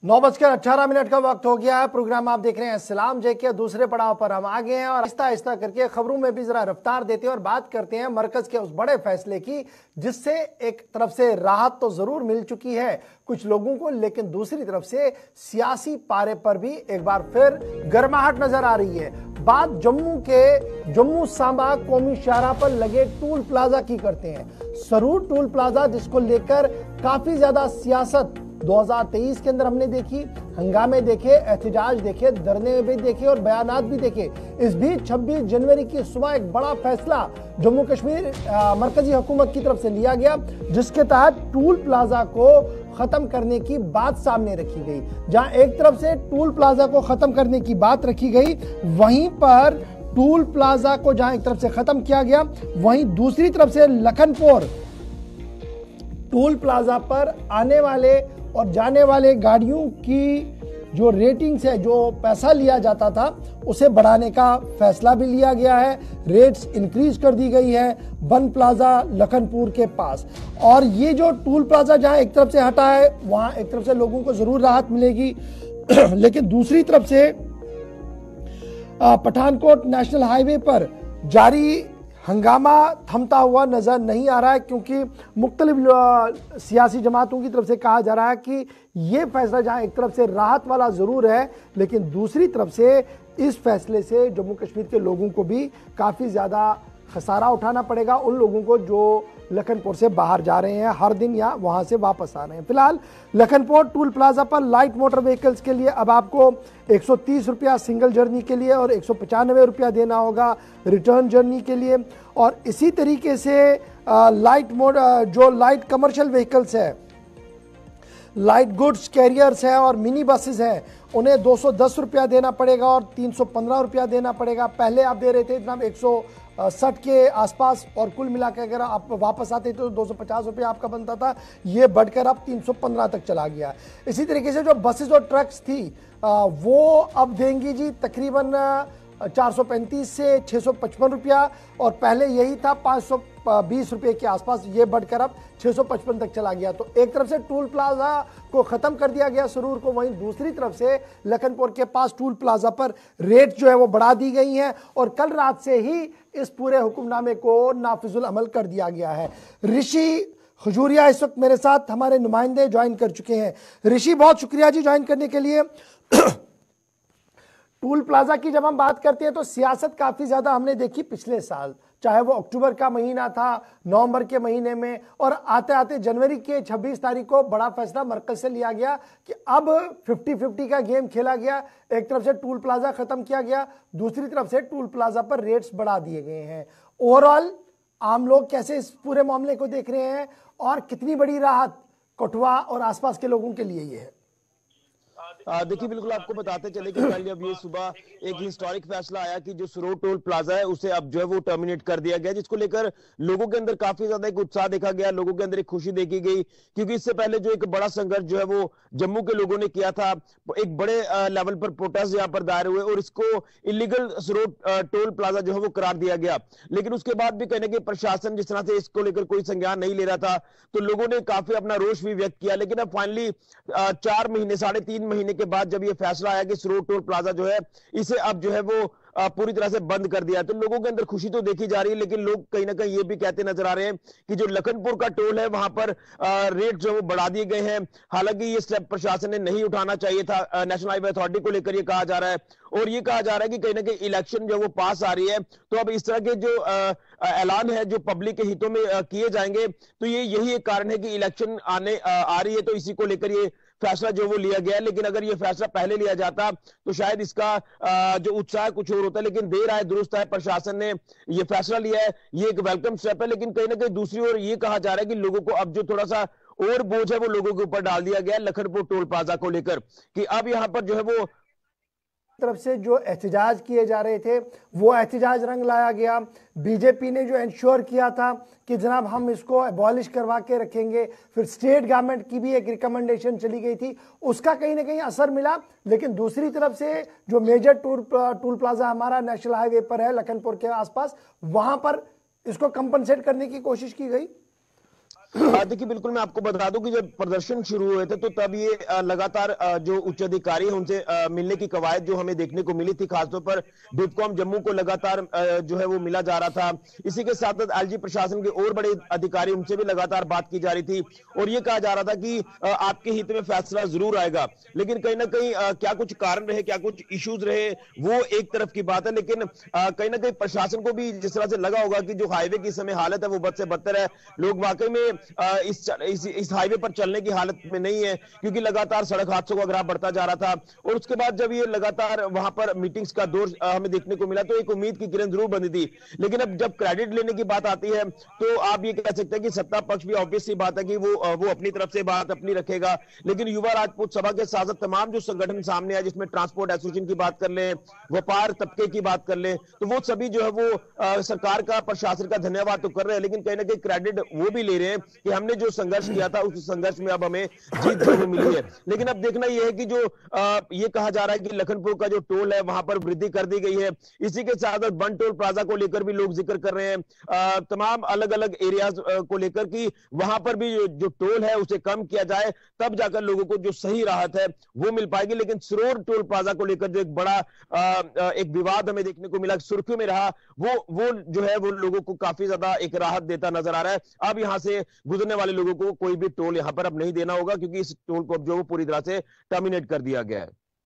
9:18 का वक्त हो गया है। प्रोग्राम आप देख रहे हैं सलाम जे के दूसरे पड़ाव पर हम आ गए हैं और आहिस्ता आहिस्ता करके खबरों में भी जरा रफ्तार देते हैं और बात करते हैं मरकज के उस बड़े फैसले की जिससे एक तरफ से राहत तो जरूर मिल चुकी है कुछ लोगों को, लेकिन दूसरी तरफ से सियासी पारे पर भी एक बार फिर गर्माहट नजर आ रही है। बात जम्मू सांबा कौमी शाहराह पर लगे टूल प्लाजा की करते हैं। सरूर टूल प्लाजा जिसको लेकर काफी ज्यादा सियासत 2023 के अंदर हमने देखी, हंगामे देखे, एहतजाज देखे, धरने भी देखे और बयानात भी देखे। इस बीच 26 जनवरी की सुबह एक बड़ा फैसला जम्मू कश्मीर मरकजी हुकूमत की तरफ से लिया गया जिसके तहत टूल प्लाजा को खत्म करने की बात सामने रखी गई। जहां एक तरफ से टूल प्लाजा को खत्म करने की बात रखी गई, वहीं पर टूल प्लाजा को जहां एक तरफ से खत्म किया गया, वहीं दूसरी तरफ से लखनपुर टूल प्लाजा पर आने वाले और जाने वाले गाड़ियों की जो रेटिंग्स है, जो पैसा लिया जाता था, उसे बढ़ाने का फैसला भी लिया गया है। रेट्स इंक्रीज कर दी गई है बन प्लाजा लखनपुर के पास। और ये जो टूल प्लाजा जहां एक तरफ से हटा है, वहां एक तरफ से लोगों को जरूर राहत मिलेगी लेकिन दूसरी तरफ से पठानकोट नेशनल हाईवे पर जारी हंगामा थमता हुआ नजर नहीं आ रहा है, क्योंकि मुख्तलिफ सियासी जमातों की तरफ से कहा जा रहा है कि ये फैसला जहां एक तरफ से राहत वाला जरूर है, लेकिन दूसरी तरफ से इस फैसले से जम्मू कश्मीर के लोगों को भी काफी ज्यादा खसारा उठाना पड़ेगा, उन लोगों को जो लखनपुर से बाहर जा रहे हैं हर दिन या वहां से वापस आ रहे हैं। फिलहाल लखनपुर टूल प्लाजा पर लाइट मोटर व्हीकल्स के लिए अब आपको 130 रुपया सिंगल जर्नी के लिए और 195 रुपया देना होगा रिटर्न जर्नी के लिए। और इसी तरीके से लाइट कमर्शियल व्हीकल्स है, लाइट गुड्स कैरियर्स हैं और मिनी बसेस हैं, उन्हें 210 रुपया देना पड़ेगा और 315 रुपया देना पड़ेगा। पहले आप दे रहे थे जनाब 160 के आसपास और कुल मिलाकर अगर आप वापस आते तो 250 रुपया आपका बनता था, ये बढ़कर अब 315 तक चला गया। इसी तरीके से जो बसेस और ट्रक्स थी वो अब देंगी जी तकरीबन 435 से 655 रुपया, और पहले यही था 520 रुपये के आसपास, ये बढ़कर अब 655 तक चला गया। तो एक तरफ से टूल प्लाजा को खत्म कर दिया गया सरूर को, वहीं दूसरी तरफ से लखनपुर के पास टूल प्लाजा पर रेट जो है वो बढ़ा दी गई हैं और कल रात से ही इस पूरे हुक्मनामे को नाफिजुल अमल कर दिया गया है। ऋषि खजूरिया इस वक्त मेरे साथ हमारे नुमाइंदे ज्वाइन कर चुके हैं। ऋषि, बहुत शुक्रिया जी ज्वाइन करने के लिए। टूल प्लाजा की जब हम बात करते हैं तो सियासत काफी ज्यादा हमने देखी पिछले साल, चाहे वो अक्टूबर का महीना था, नवंबर के महीने में, और आते आते जनवरी के 26 तारीख को बड़ा फैसला मरकज से लिया गया कि अब 50-50 का गेम खेला गया। एक तरफ से टूल प्लाजा खत्म किया गया, दूसरी तरफ से टूल प्लाजा पर रेट्स बढ़ा दिए गए हैं। ओवरऑल आम लोग कैसे इस पूरे मामले को देख रहे हैं और कितनी बड़ी राहत कठुआ और आसपास के लोगों के लिए ये है? देखिए, बिल्कुल आपको बताते चले कि कल अब ये सुबह एक हिस्टोरिक फैसला आया कि जो सरूर टोल प्लाजा है उसे अब जो है वो टर्मिनेट कर दिया गया, जिसको लेकर लोगों के अंदर काफी ज्यादा एक उत्साह देखा गया, लोगों के अंदर एक खुशी देखी गई, क्योंकि इससे पहले जो एक बड़ा संघर्ष जो है वो जम्मू के लोगों ने किया था, एक बड़े लेवल पर प्रोटेस्ट यहाँ पर दायर हुए और इसको इलीगल सरूर टोल प्लाजा जो है वो करार दिया गया। लेकिन उसके बाद भी कहने के प्रशासन जिस तरह से इसको लेकर कोई संज्ञान नहीं ले रहा था, तो लोगों ने काफी अपना रोष भी व्यक्त किया। लेकिन अब फाइनली 4 महीने 3.5 महीने के बाद जब ये फैसला आया कि सरूर टोल प्लाजा जो है इसे अब जो है वो पूरी तरह से बंद कर दिया, तो लोगों के अंदर खुशी तो देखी जा रही है। लेकिन लोग कहीं ना कहीं ये भी कहते नजर आ रहे हैं कि जो लखनपुर का टोल है वहां पर रेट जो वो बढ़ा दिए गए हैं। हालांकि ये स्टेप प्रशासन ने नहीं उठाना चाहिए था, नेशनल हाईवे अथॉरिटी को लेकर ये कहा जा रहा है, और ये कहा जा रहा है कि कहीं ना कहीं इलेक्शन जो वो पास आ रही है, तो अब इस तरह के जो ऐलान है जो पब्लिक के हितों में किए जाएंगे, तो ये यही एक कारण है कि इलेक्शन आने आ रही है, तो इसी को लेकर ये फैसला जो वो लिया गया है। लेकिन अगर ये फैसला पहले लिया जाता तो शायद इसका जो उत्साह कुछ और होता है। लेकिन देर आए दुरुस्त है, प्रशासन ने ये फैसला लिया है, ये एक वेलकम स्टेप है। लेकिन कहीं ना कहीं दूसरी ओर ये कहा जा रहा है कि लोगों को अब जो थोड़ा सा और बोझ है वो लोगों के ऊपर डाल दिया गया है लखनपुर टोल प्लाजा को लेकर, कि अब यहाँ पर जो है वो तरफ से जो एहतजाज किए जा रहे थे वो एहतजाज रंग लाया गया। बीजेपी ने जो इंश्योर किया था कि जनाब हम इसको एबॉलिश करवा के रखेंगे, फिर स्टेट गवर्नमेंट की भी एक रिकमेंडेशन चली गई थी, उसका कहीं ना कहीं असर मिला। लेकिन दूसरी तरफ से जो मेजर टूल प्लाजा हमारा नेशनल हाईवे पर है लखनपुर के आसपास, वहां पर इसको कंपनसेट करने की कोशिश की गई। देखिए बिल्कुल मैं आपको बता दूं कि जब प्रदर्शन शुरू हुए थे तो तब ये लगातार जो उच्च अधिकारी हैं उनसे मिलने की कवायद जो हमें देखने को मिली थी, खासतौर पर डिपकॉम जम्मू को लगातार जो है वो मिला जा रहा था। इसी के साथ साथ एलजी प्रशासन के और बड़े अधिकारी, उनसे भी लगातार बात की जा रही थी और ये कहा जा रहा था कि आपके हित में फैसला जरूर आएगा। लेकिन कहीं ना कहीं क्या कुछ कारण रहे, क्या कुछ इश्यूज रहे, वो एक तरफ की बात है, लेकिन कहीं ना कहीं प्रशासन को भी जिस तरह से लगा होगा कि जो हाईवे की समय हालत है वो बद से बदतर है, लोग वाकई में इस हाईवे पर चलने की हालत में नहीं है, क्योंकि लगातार सड़क हादसों का ग्राफ बढ़ता जा रहा था। और उसके बाद जब ये लगातार वहां पर मीटिंग्स का दौर हमें देखने को मिला तो एक उम्मीद की किरण जरूर बनी थी। लेकिन अब जब क्रेडिट लेने की बात आती है तो आप ये कह सकते हैं कि सत्ता पक्ष भी ऑब्वियस सी बात है कि वो अपनी तरफ से बात अपनी रखेगा, लेकिन युवा राजपूत सभा के साथ साथ तमाम जो संगठन सामने आए, जिसमें ट्रांसपोर्ट एसोसिएशन की बात कर ले, व्यापार तबके की बात कर ले, तो वो सभी जो है वो सरकार का, प्रशासन का धन्यवाद तो कर रहे हैं, लेकिन कहीं ना कहीं क्रेडिट वो भी ले रहे हैं कि हमने जो संघर्ष किया था उस संघर्ष में अब हमें जीत जो वो मिली है। लेकिन अब देखना यह है कि जो ये कहा जा रहा है कि लखनपुर का जो टोल है वहां पर वृद्धि कर दी गई है, इसी के साथ साथ बन टोल प्लाजा को लेकर भी लोग जिक्र कर रहे हैं, तमाम अलग अलग एरियाज को लेकर कि वहां पर भी जो टोल है उसे कम किया जाए, तब जाकर लोगों को जो सही राहत है वो मिल पाएगी। लेकिन सरोर टोल प्लाजा को लेकर जो एक बड़ा एक विवाद हमें देखने को मिला, सुर्खियों में रहा, वो जो है वो लोगों को काफी ज्यादा एक राहत देता नजर आ रहा है। अब यहां से गुजरने वाले लोगों को कोई भी टोल यहां पर अब नहीं देना होगा, क्योंकि इस टोल को अब जो पूरी तरह से टर्मिनेट कर दिया गया है।